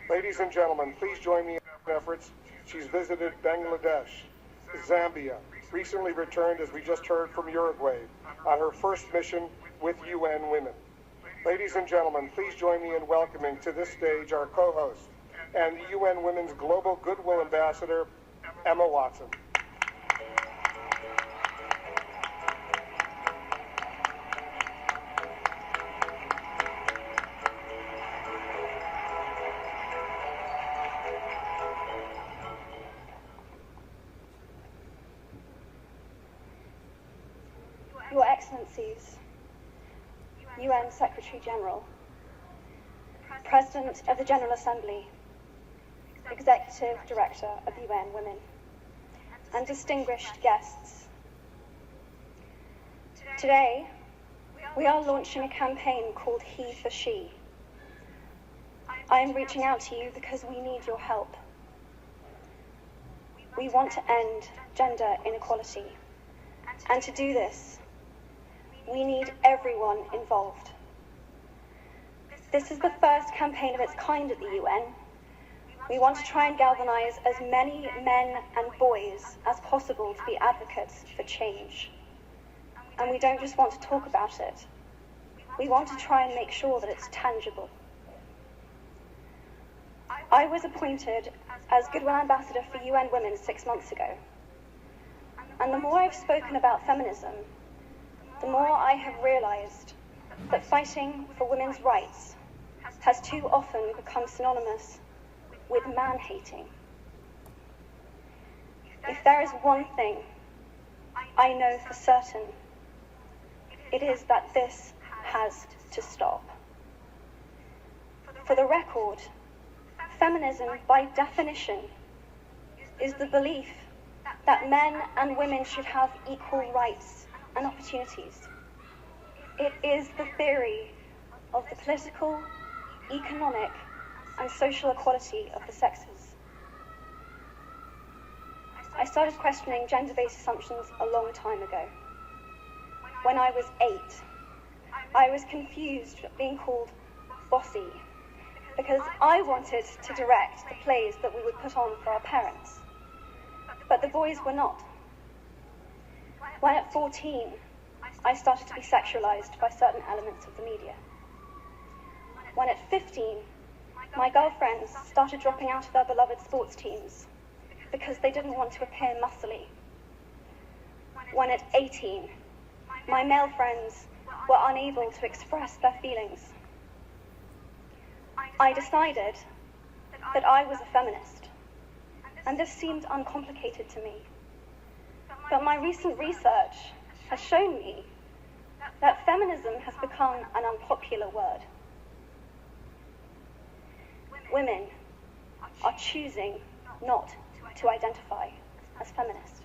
Ladies and gentlemen, please join me in her efforts. She's visited Bangladesh, Zambia, recently returned, as we just heard, from Uruguay, on her first mission with UN Women. Ladies and gentlemen, please join me in welcoming to this stage our co-host and the UN Women's Global Goodwill Ambassador, Emma Watson. Your Excellencies, UN Secretary General, President of the General Assembly, Executive Director of UN Women, and distinguished guests. Today, we are launching a campaign called HeForShe. I am reaching out to you because we need your help. We want to end gender inequality, and to do this, we need everyone involved. This is the first campaign of its kind at the UN. We want to try and galvanize as many men and boys as possible to be advocates for change. And we don't just want to talk about it. We want to try and make sure that it's tangible. I was appointed as Goodwill Ambassador for UN Women 6 months ago. And the more I've spoken about feminism, the more I have realized that fighting for women's rights has too often become synonymous with man-hating. If there is one thing I know for certain, it is that this has to stop. For the record, feminism, by definition, is the belief that men and women should have equal rights and opportunities. It is the theory of the political, economic, and social equality of the sexes. I started questioning gender-based assumptions a long time ago. When I was 8, I was confused at being called bossy because I wanted to direct the plays that we would put on for our parents, but the boys were not. When at 14, I started to be sexualized by certain elements of the media. When at 15, my girlfriends started dropping out of their beloved sports teams because they didn't want to appear muscly. When at 18, my male friends were unable to express their feelings. I decided that I was a feminist, and this seemed uncomplicated to me. But my recent research has shown me that feminism has become an unpopular word. Women are choosing not to identify as feminist.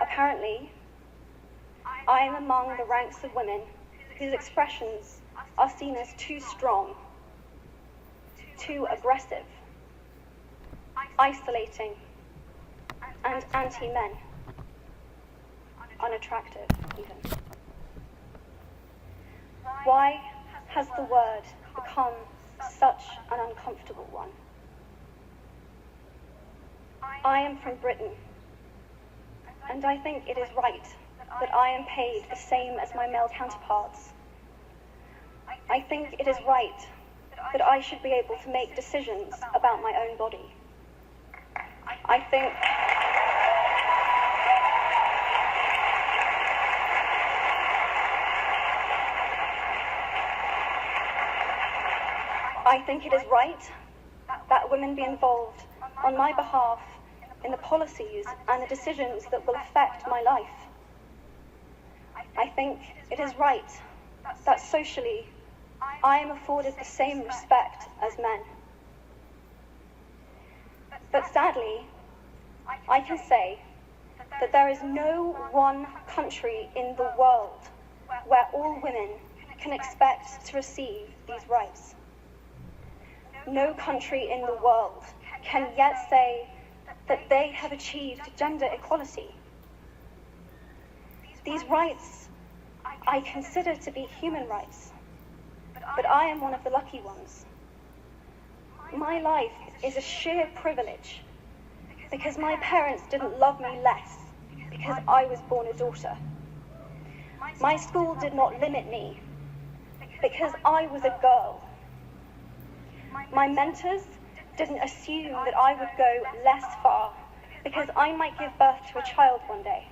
Apparently, I am among the ranks of women whose expressions are seen as too strong, too aggressive, isolating, and anti-men, unattractive even. Why has the word become such an uncomfortable one? I am from Britain, and I think it is right that I am paid the same as my male counterparts. I think it is right that I should be able to make decisions about my own body. I think it is right that women be involved on my behalf in the policies and the decisions that will affect my life. I think it is right that socially I am afforded the same respect as men. But sadly, I can say that there is no one country in the world where all women can expect to receive these rights. No country in the world can yet say that they have achieved gender equality. These rights I consider to be human rights, but I am one of the lucky ones. My life is a sheer privilege because my parents didn't love me less because I was born a daughter. My school did not limit me because I was a girl. My mentors didn't assume that I would go less far because I might give birth to a child one day.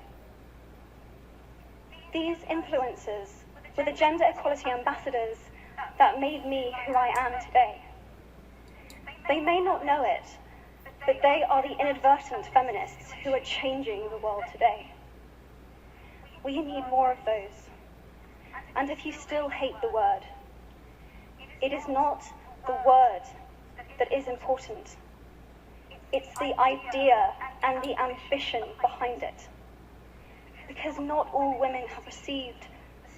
These influences were the gender equality ambassadors that made me who I am today. They may not know it, but they are the inadvertent feminists who are changing the world today. We need more of those. And if you still hate the word, it is not the word that is important. It's the idea and the ambition behind it. Because not all women have received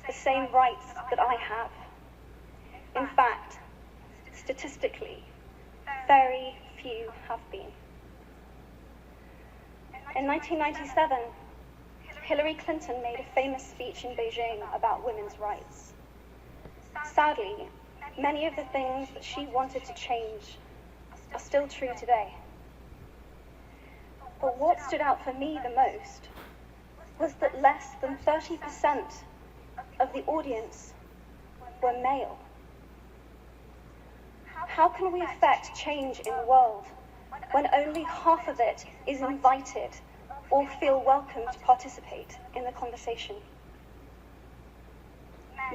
the same rights that I have. In fact, statistically, very few have been. In 1997, Hillary Clinton made a famous speech in Beijing about women's rights. Sadly, many of the things that she wanted to change are still true today. But what stood out for me the most was that less than 30% of the audience were male. How can we affect change in the world when only half of it is invited or feel welcome to participate in the conversation?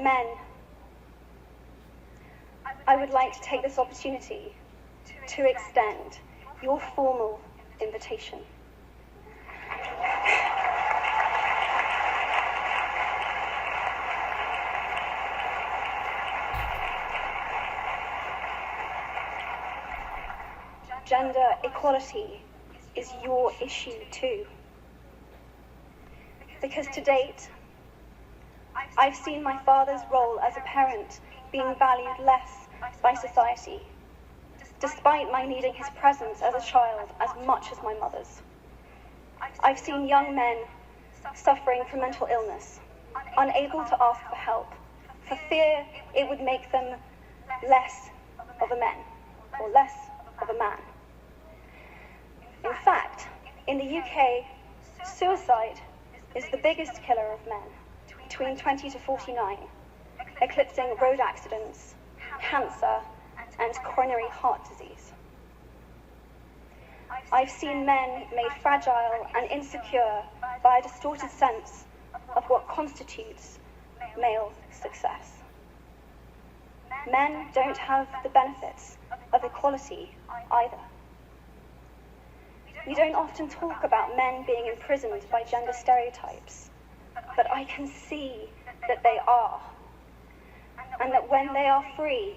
Men, I would like to take this opportunity to extend your formal invitation. Gender equality is your issue too. Because to date, I've seen my father's role as a parent being valued less by society, despite my needing his presence as a child as much as my mother's. I've seen young men suffering from mental illness, unable to ask for help, for fear it would make them less of a man, or less of a man. In fact, in the UK, suicide is the biggest killer of men, between 20 to 49, eclipsing road accidents, cancer, and coronary heart disease. I've seen men made fragile and insecure by a distorted sense of what constitutes male success. Men don't have the benefits of equality either. We don't often talk about men being imprisoned by gender stereotypes, but I can see that they are, and that when they are free,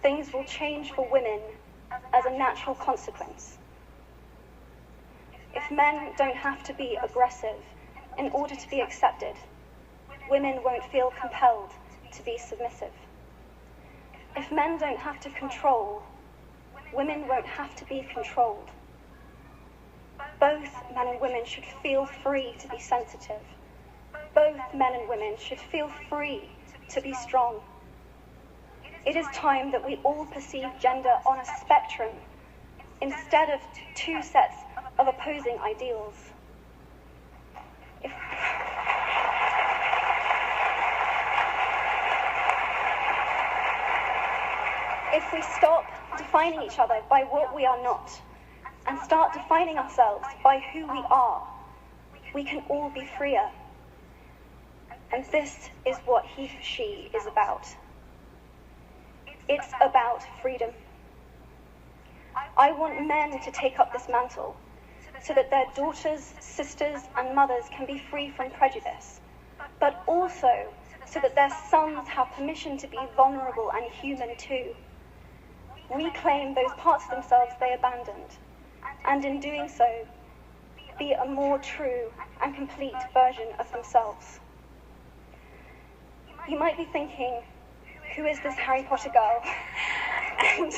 things will change for women as a natural consequence. If men don't have to be aggressive in order to be accepted, women won't feel compelled to be submissive. If men don't have to control, women won't have to be controlled. Both men and women should feel free to be sensitive. Both men and women should feel free to be strong. It is time that we all perceive gender on a spectrum instead of two sets of opposing ideals. If we stop defining each other by what we are not, and start defining ourselves by who we are, we can all be freer. And this is what HeForShe is about. It's about freedom. I want men to take up this mantle so that their daughters, sisters, and mothers can be free from prejudice, but also so that their sons have permission to be vulnerable and human too. Reclaim those parts of themselves they abandoned, and in doing so, be a more true and complete version of themselves. You might be thinking, who is this Harry Potter girl? And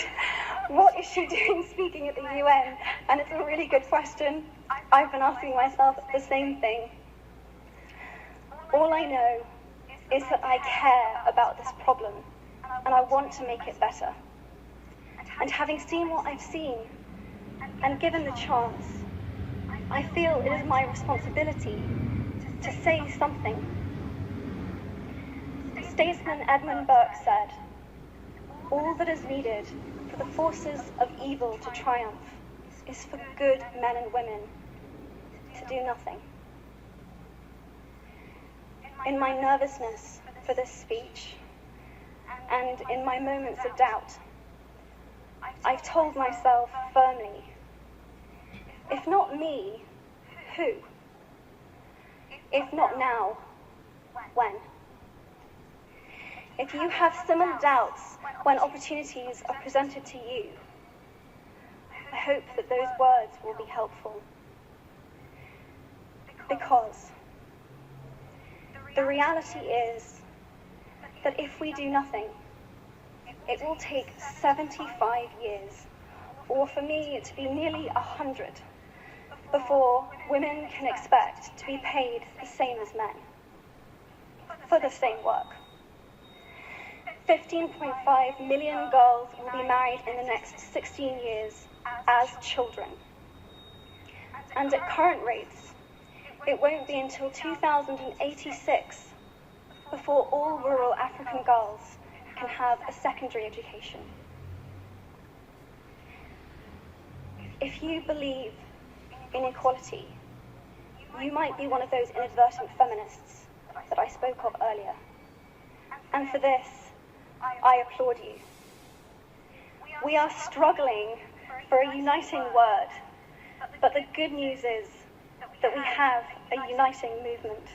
what is she doing speaking at the UN? And it's a really good question. I've been asking myself the same thing. All I know is that I care about this problem, and I want to make it better. And having seen what I've seen, and given the chance, I feel it is my responsibility to say something. Statesman Edmund Burke said, "All that is needed for the forces of evil to triumph is for good men and women to do nothing." In my nervousness for this speech, and in my moments of doubt, I've told myself firmly, if not me, who? If not now, when? If you have similar doubts when opportunities are presented to you, I hope that those words will be helpful. Because the reality is that if we do nothing, it will take 75 years, or for me to be nearly 100, before women can expect to be paid the same as men for the same work. 15.5 million girls will be married in the next 16 years as children. And at current rates, it won't be until 2086 before all rural African girls can have a secondary education. If you believe in equality, you might be one of those inadvertent feminists that I spoke of earlier. And for this, I applaud you. We are struggling for a uniting word, but the good news is that we have a uniting movement.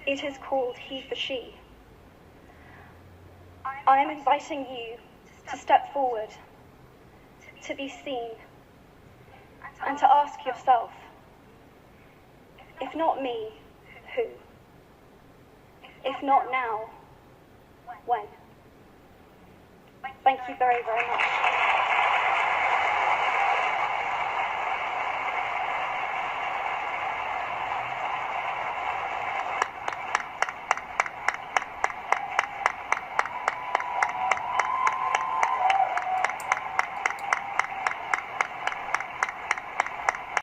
It is called HeForShe. I am inviting you to step forward, to be seen, and to ask yourself, if not me, who? If not now, when? Thank you very, very much.